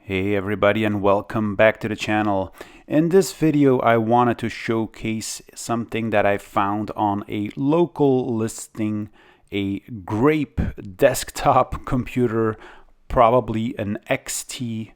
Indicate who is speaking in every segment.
Speaker 1: Hey everybody, and welcome back to the channel. In this video I wanted to showcase something that I found on a local listing, a Grape desktop computer, probably an XT,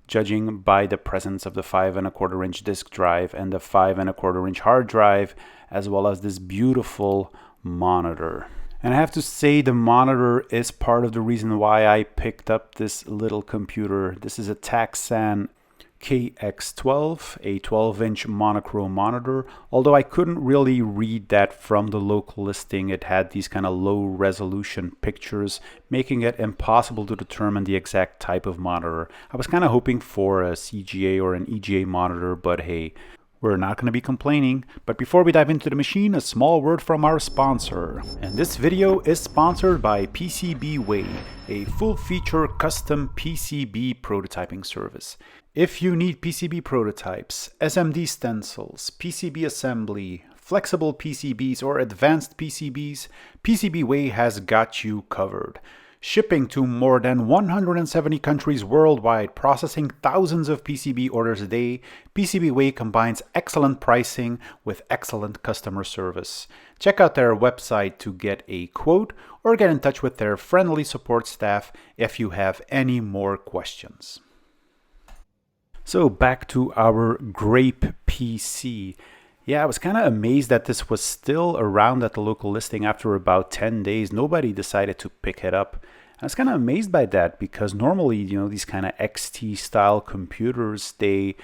Speaker 1: judging by the presence of the 5¼ inch disk drive and the 5¼ inch hard drive, as well as this beautiful monitor. And I have to say the monitor is part of the reason why I picked up this little computer. This is a Taxan KX12, a 12-inch monochrome monitor. Although I couldn't really read that from the local listing, it had these kind of low resolution pictures, making it impossible to determine the exact type of monitor. I was kind of hoping for a CGA or an EGA monitor, but hey, we're not going to be complaining. But before we dive into the machine, a small word from our sponsor. And this video is sponsored by PCBWay, a full-feature custom PCB prototyping service. If you need PCB prototypes, SMD stencils, PCB assembly, flexible PCBs, or advanced PCBs, PCBWay has got you covered. Shipping to more than 170 countries worldwide, processing thousands of PCB orders a day, PCBWay combines excellent pricing with excellent customer service. Check out their website to get a quote or get in touch with their friendly support staff if you have any more questions. So back to our Grape PC. Yeah, I was kind of amazed that this was still around at the local listing after about 10 days. Nobody decided to pick it up. I was kind of amazed by that because normally, these kind of XT style computers, they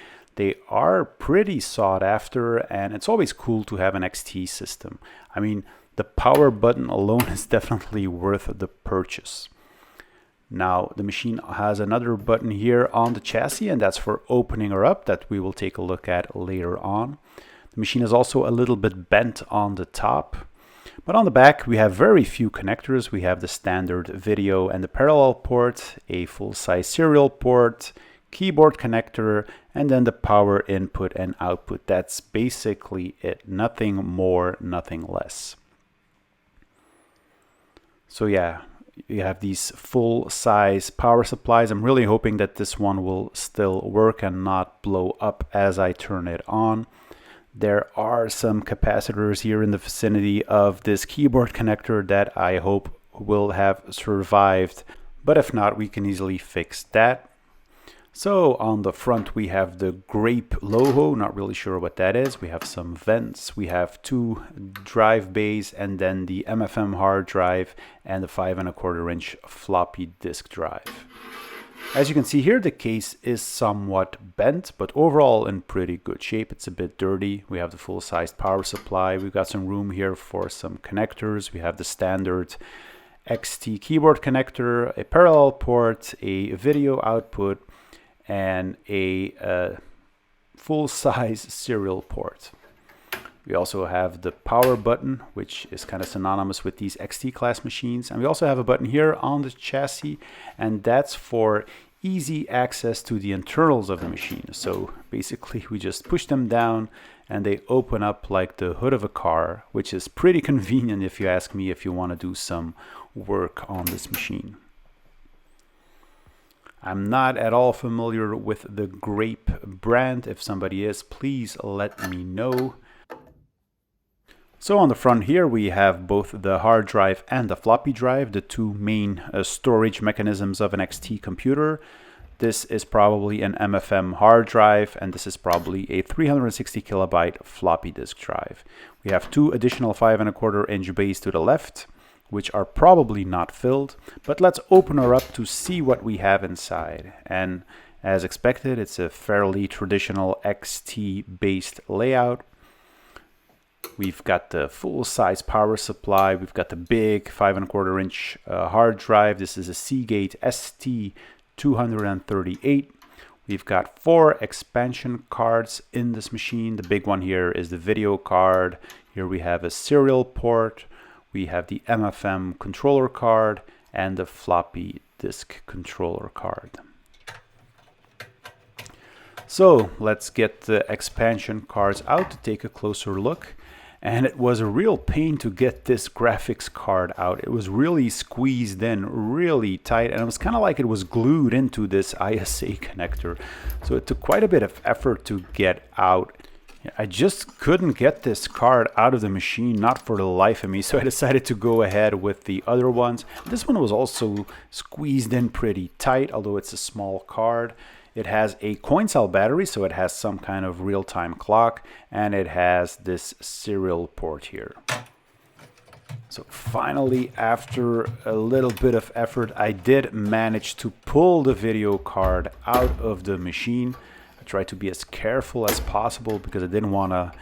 Speaker 1: are pretty sought after, and it's always cool to have an XT system. I mean, the power button alone is definitely worth the purchase. Now, the machine has another button here on the chassis, and that's for opening her up, that we will take a look at later on. The machine is also a little bit bent on the top, but on the back we have very few connectors. We have the standard video and the parallel port, a full-size serial port, keyboard connector, and then the power input and output. That's basically it. Nothing more, nothing less. So yeah, you have these full-size power supplies. I'm really hoping that this one will still work and not blow up as I turn it on. There are some capacitors here in the vicinity of this keyboard connector that I hope will have survived, but if not, we can easily fix that. So on the front we have the Grape logo, not really sure what that is. We have some vents, we have two drive bays, and then the MFM hard drive and the 5¼ inch floppy disk drive. As you can see here, the case is somewhat bent, but overall in pretty good shape. It's a bit dirty. We have the full-sized power supply. We've got some room here for some connectors. We have the standard XT keyboard connector, a parallel port, a video output, and a full-size serial port. We also have the power button, which is kind of synonymous with these XT class machines. And we also have a button here on the chassis, and that's for easy access to the internals of the machine. So basically we just push them down and they open up like the hood of a car, which is pretty convenient if you ask me, if you want to do some work on this machine. I'm not at all familiar with the Grape brand. If somebody is, please let me know. So on the front here we have both the hard drive and the floppy drive, the two main storage mechanisms of an XT computer. This is probably an MFM hard drive, and this is probably a 360 kilobyte floppy disk drive. We have two additional 5¼ inch bays to the left, which are probably not filled, but let's open her up to see what we have inside. And as expected, it's a fairly traditional XT based layout. We've got the full-size power supply. We've got the big 5¼ inch hard drive. This is a Seagate ST238. We've got 4 expansion cards in this machine. The big one here is the video card. Here we have a serial port. We have the MFM controller card and the floppy disk controller card. So let's get the expansion cards out to take a closer look. And it was a real pain to get this graphics card out. It was really squeezed in, really tight, and it was kind of like it was glued into this ISA connector. So it took quite a bit of effort to get out. I just couldn't get this card out of the machine, not for the life of me, so I decided to go ahead with the other ones. This one was also squeezed in pretty tight, although it's a small card. It has a coin cell battery, so it has some kind of real-time clock, and it has this serial port here. So finally, after a little bit of effort, I did manage to pull the video card out of the machine. I tried to be as careful as possible because I didn't want to,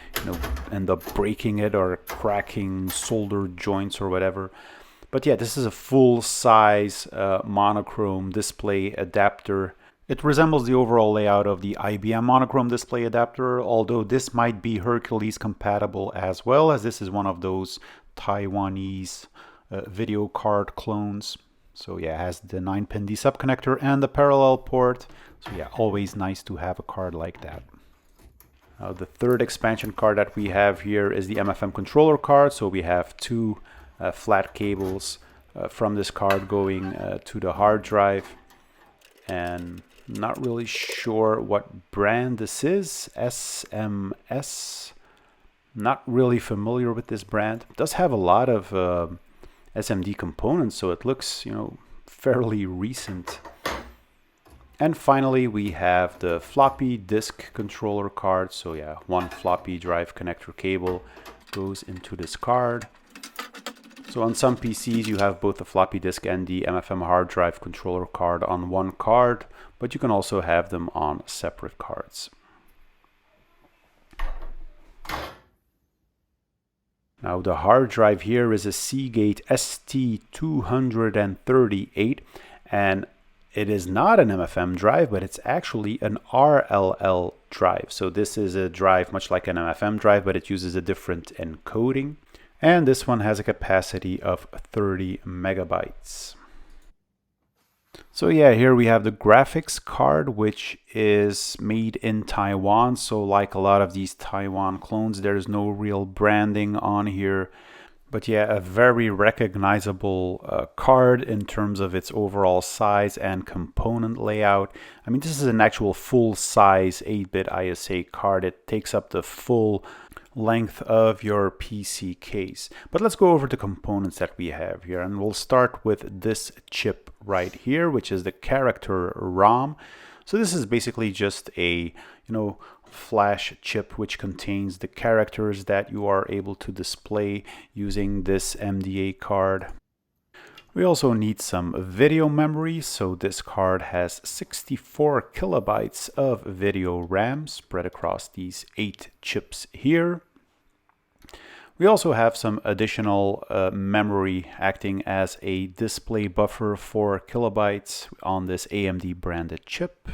Speaker 1: end up breaking it or cracking solder joints or whatever. But yeah, this is a full-size monochrome display adapter. It resembles the overall layout of the IBM monochrome display adapter, although this might be Hercules compatible as well, as this is one of those Taiwanese video card clones. So yeah, it has the 9-pin D-sub connector and the parallel port. So yeah, always nice to have a card like that. Now the third expansion card that we have here is the MFM controller card. So we have two flat cables from this card going to the hard drive. And not really sure what brand this is. SMS. Not really familiar with this brand. It does have a lot of SMD components, so it looks, fairly recent. And finally, we have the floppy disk controller card. So yeah, one floppy drive connector cable goes into this card. So on some PCs, you have both the floppy disk and the MFM hard drive controller card on one card, but you can also have them on separate cards. Now the hard drive here is a Seagate ST238, and it is not an MFM drive, but it's actually an RLL drive. So this is a drive much like an MFM drive, but it uses a different encoding. And this one has a capacity of 30 megabytes. So yeah, here we have the graphics card, which is made in Taiwan. So like a lot of these Taiwan clones, there's no real branding on here. But yeah, a very recognizable card in terms of its overall size and component layout. I mean, this is an actual full-size 8-bit ISA card. It takes up the full length of your PC case. But let's go over the components that we have here, and we'll start with this chip right here, which is the character ROM. So this is basically just a flash chip which contains the characters that you are able to display using this MDA card. We also need some video memory, so this card has 64 kilobytes of video RAM spread across these 8 chips here. We also have some additional memory acting as a display buffer, 4 kilobytes on this AMD branded chip.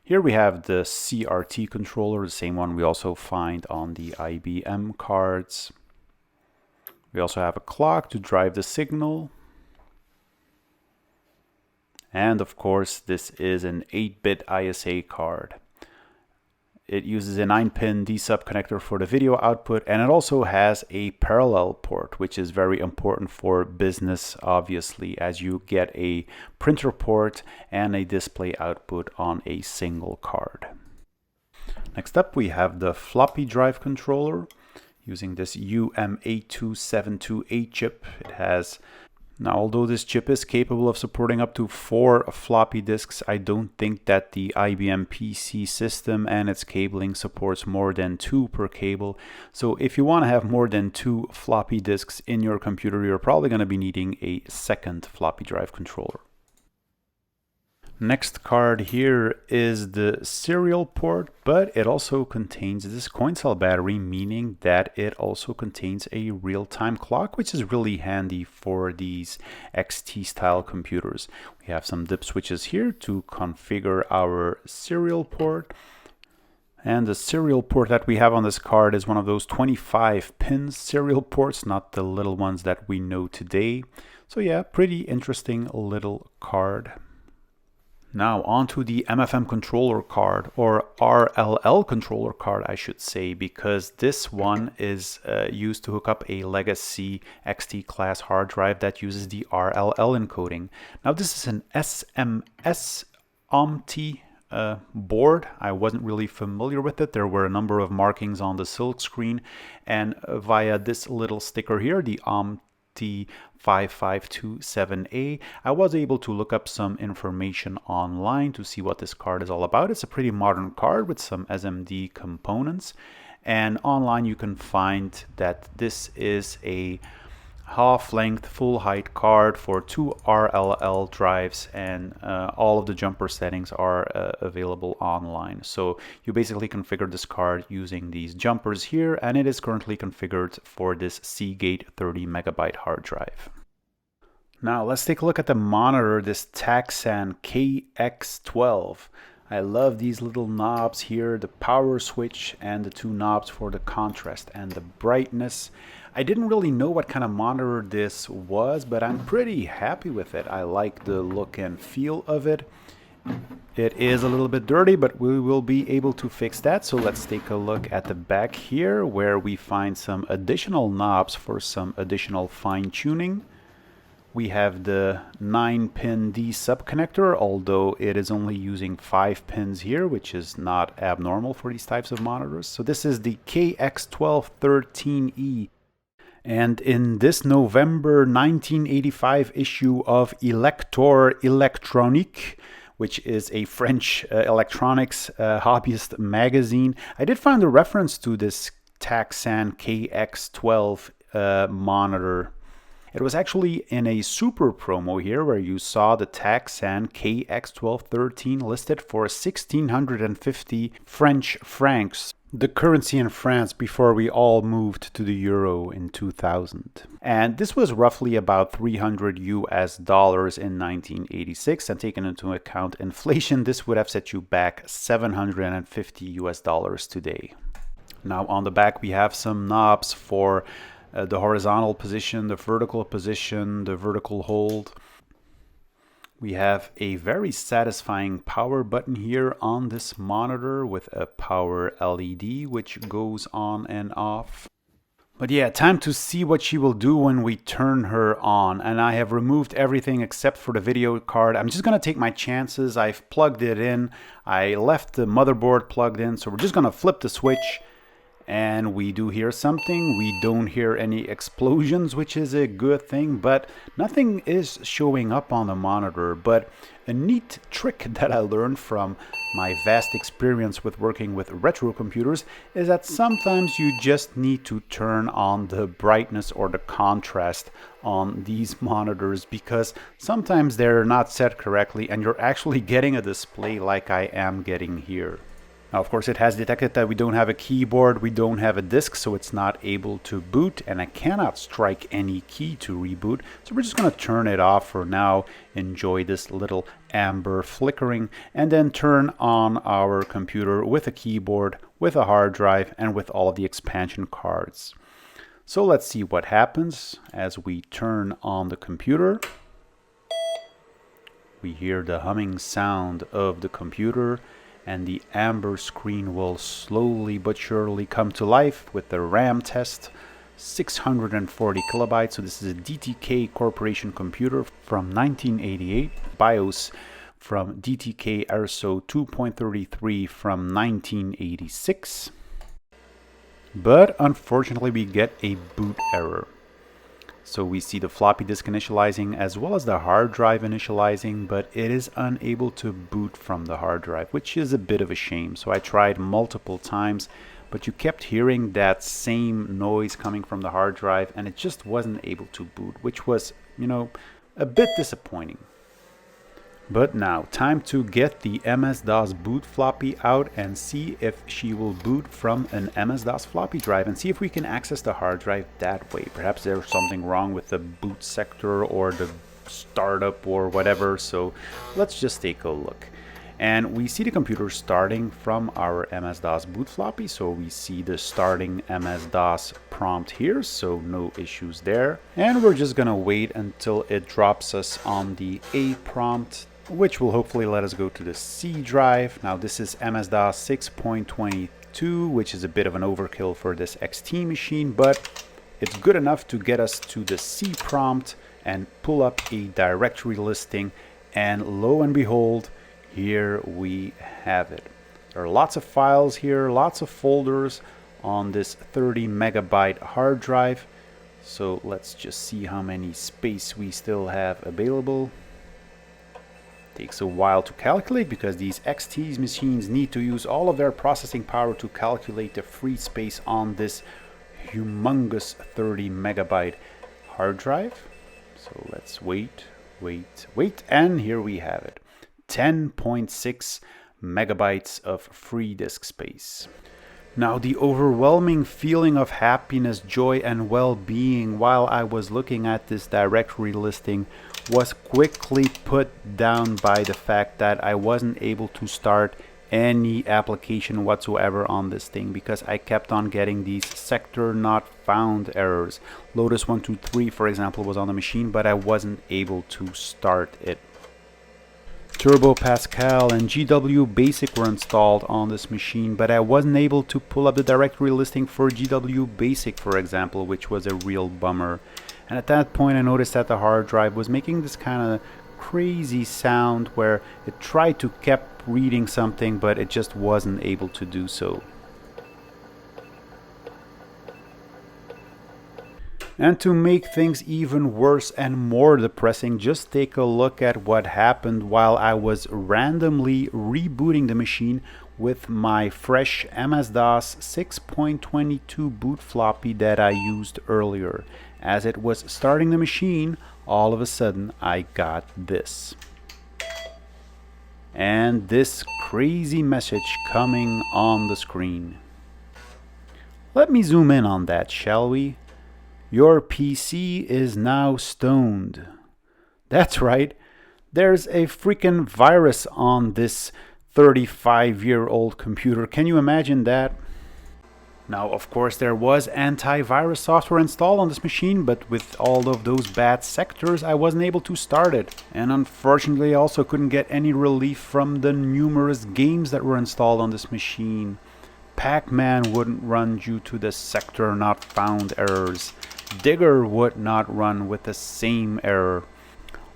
Speaker 1: Here we have the CRT controller, the same one we also find on the IBM cards. We also have a clock to drive the signal. And of course, this is an 8-bit ISA card. It uses a 9-pin D-sub connector for the video output, and it also has a parallel port, which is very important for business, obviously, as you get a printer port and a display output on a single card. Next up, we have the floppy drive controller using this UM8272A chip. It has Now, although this chip is capable of supporting up to 4 floppy disks, I don't think that the IBM PC system and its cabling supports more than 2 per cable. So if you want to have more than 2 floppy disks in your computer, you're probably going to be needing a second floppy drive controller. Next card here is the serial port, but it also contains this coin cell battery, meaning that it also contains a real-time clock, which is really handy for these XT style computers. We have some dip switches here to configure our serial port. And the serial port that we have on this card is one of those 25-pin serial ports, not the little ones that we know today. So yeah, pretty interesting little card. Now onto the MFM controller card, or RLL controller card I should say, because this one is used to hook up a legacy XT class hard drive that uses the RLL encoding. Now this is an SMS OMT board. I wasn't really familiar with it. There were a number of markings on the silk screen, and via this little sticker here, the OMT5527A, I was able to look up some information online to see what this card is all about. It's a pretty modern card with some SMD components, and online you can find that this is a half-length full height card for 2 RLL drives, and all of the jumper settings are available online. So you basically configure this card using these jumpers here, and it is currently configured for this Seagate 30 megabyte hard drive. Now let's take a look at the monitor, this Taxan KX12. I love these little knobs here, the power switch and the 2 knobs for the contrast and the brightness. I didn't really know what kind of monitor this was, but I'm pretty happy with it. I like the look and feel of it. It is a little bit dirty, but we will be able to fix that. So let's take a look at the back here, where we find some additional knobs for some additional fine-tuning. We have the 9-pin D sub connector, although it is only using 5 pins here, which is not abnormal for these types of monitors. So this is the KX1213E. And in this November 1985 issue of Elector Electronique, which is a French electronics hobbyist magazine, I did find a reference to this Taxan KX12 monitor. It was actually in a super promo here, where you saw the Taxan KX1213 listed for 1,650 French francs, the currency in France before we all moved to the euro in 2000. And this was roughly about $300 US in 1986, and taken into account inflation, this would have set you back $750 US today. Now on the back we have some knobs for the horizontal position, the vertical position, the vertical hold. We have a very satisfying power button here on this monitor with a power LED which goes on and off. But yeah, time to see what she will do when we turn her on. And I have removed everything except for the video card. I'm just going to take my chances. I've plugged it in. I left the motherboard plugged in. So we're just going to flip the switch. And we do hear something. We don't hear any explosions, which is a good thing, but nothing is showing up on the monitor. But a neat trick that I learned from my vast experience with working with retro computers is that sometimes you just need to turn on the brightness or the contrast on these monitors, because sometimes they're not set correctly and you're actually getting a display like I am getting here. Now, of course, it has detected that we don't have a keyboard, we don't have a disk, so it's not able to boot, and I cannot strike any key to reboot. So we're just going to turn it off for now, enjoy this little amber flickering, and then turn on our computer with a keyboard, with a hard drive, and with all of the expansion cards. So let's see what happens as we turn on the computer. We hear the humming sound of the computer, and the amber screen will slowly but surely come to life with the RAM test. 640 kilobytes, so this is a DTK Corporation computer from 1988. BIOS from DTK ERSO 2.33 from 1986. But unfortunately we get a boot error. So we see the floppy disk initializing as well as the hard drive initializing, but it is unable to boot from the hard drive, which is a bit of a shame. So I tried multiple times, but you kept hearing that same noise coming from the hard drive and it just wasn't able to boot, which was, you know, a bit disappointing. But now, time to get the MS-DOS boot floppy out and see if she will boot from an MS-DOS floppy drive and see if we can access the hard drive that way. Perhaps there's something wrong with the boot sector or the startup or whatever, so let's just take a look. And we see the computer starting from our MS-DOS boot floppy, so we see the starting MS-DOS prompt here, so no issues there. And we're just gonna wait until it drops us on the A prompt which will hopefully let us go to the C drive. Now this is MS-DOS 6.22, which is a bit of an overkill for this XT machine, but it's good enough to get us to the C prompt and pull up a directory listing, and lo and behold, here we have it. There are lots of files here, lots of folders on this 30 megabyte hard drive. So let's just see how many space we still have available. Takes a while to calculate because these XT machines need to use all of their processing power to calculate the free space on this humongous 30 megabyte hard drive. So let's wait, and here we have it. 10.6 megabytes of free disk space. Now the overwhelming feeling of happiness, joy, and well-being while I was looking at this directory listing was quickly put down by the fact that I wasn't able to start any application whatsoever on this thing because I kept on getting these sector not found errors. Lotus 123, for example, was on the machine, but I wasn't able to start it. Turbo Pascal and GW Basic were installed on this machine, but I wasn't able to pull up the directory listing for GW Basic, for example, which was a real bummer. And at that point I noticed that the hard drive was making this kind of crazy sound where it tried to keep reading something, but it just wasn't able to do so. And to make things even worse and more depressing, just take a look at what happened while I was randomly rebooting the machine with my fresh MS-DOS 6.22 boot floppy that I used earlier. As it was starting the machine, all of a sudden I got this. And this crazy message coming on the screen. Let me zoom in on that, shall we? Your PC is now stoned. That's right, there's a freaking virus on this 35-year-old computer. Can you imagine that? Now, of course, there was antivirus software installed on this machine, but with all of those bad sectors, I wasn't able to start it. And unfortunately, I also couldn't get any relief from the numerous games that were installed on this machine. Pac-Man wouldn't run due to the sector not found errors. Digger would not run with the same error.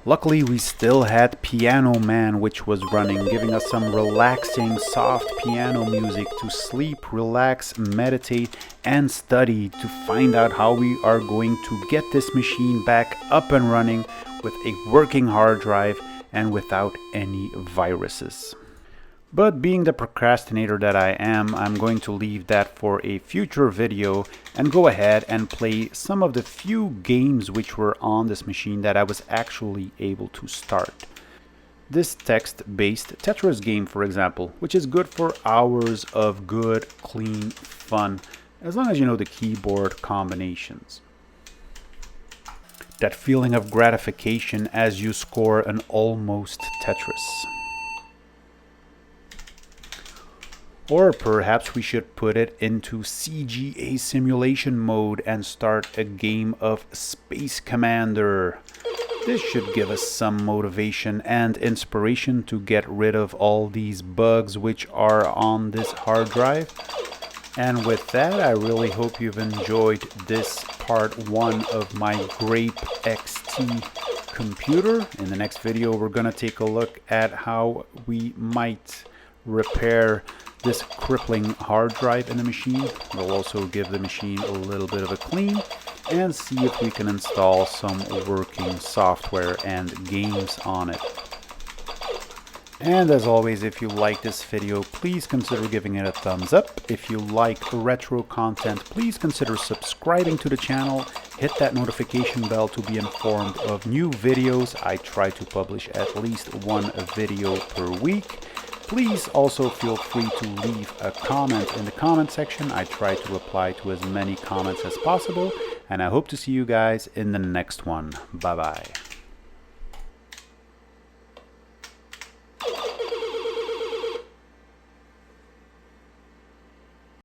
Speaker 1: Luckily, we still had Piano Man, which was running, giving us some relaxing, soft piano music to sleep, relax, meditate, and study to find out how we are going to get this machine back up and running with a working hard drive and without any viruses. But being the procrastinator that I am, I'm going to leave that for a future video and go ahead and play some of the few games which were on this machine that I was actually able to start. This text-based Tetris game, for example, which is good for hours of good, clean fun, as long as you know the keyboard combinations. That feeling of gratification as you score an almost Tetris. Or perhaps we should put it into CGA simulation mode and start a game of Space Commander. This should give us some motivation and inspiration to get rid of all these bugs which are on this hard drive. And with that, I really hope you've enjoyed this part 1 of my Grape XT computer. In the next video, we're going to take a look at how we might repair this crippling hard drive in the machine. We'll also give the machine a little bit of a clean and see if we can install some working software and games on it. And as always, if you like this video, please consider giving it a thumbs up. If you like retro content, please consider subscribing to the channel. Hit that notification bell to be informed of new videos. I try to publish at least one video per week. Please also feel free to leave a comment in the comment section. I try to reply to as many comments as possible, and I hope to see you guys in the next one. Bye bye.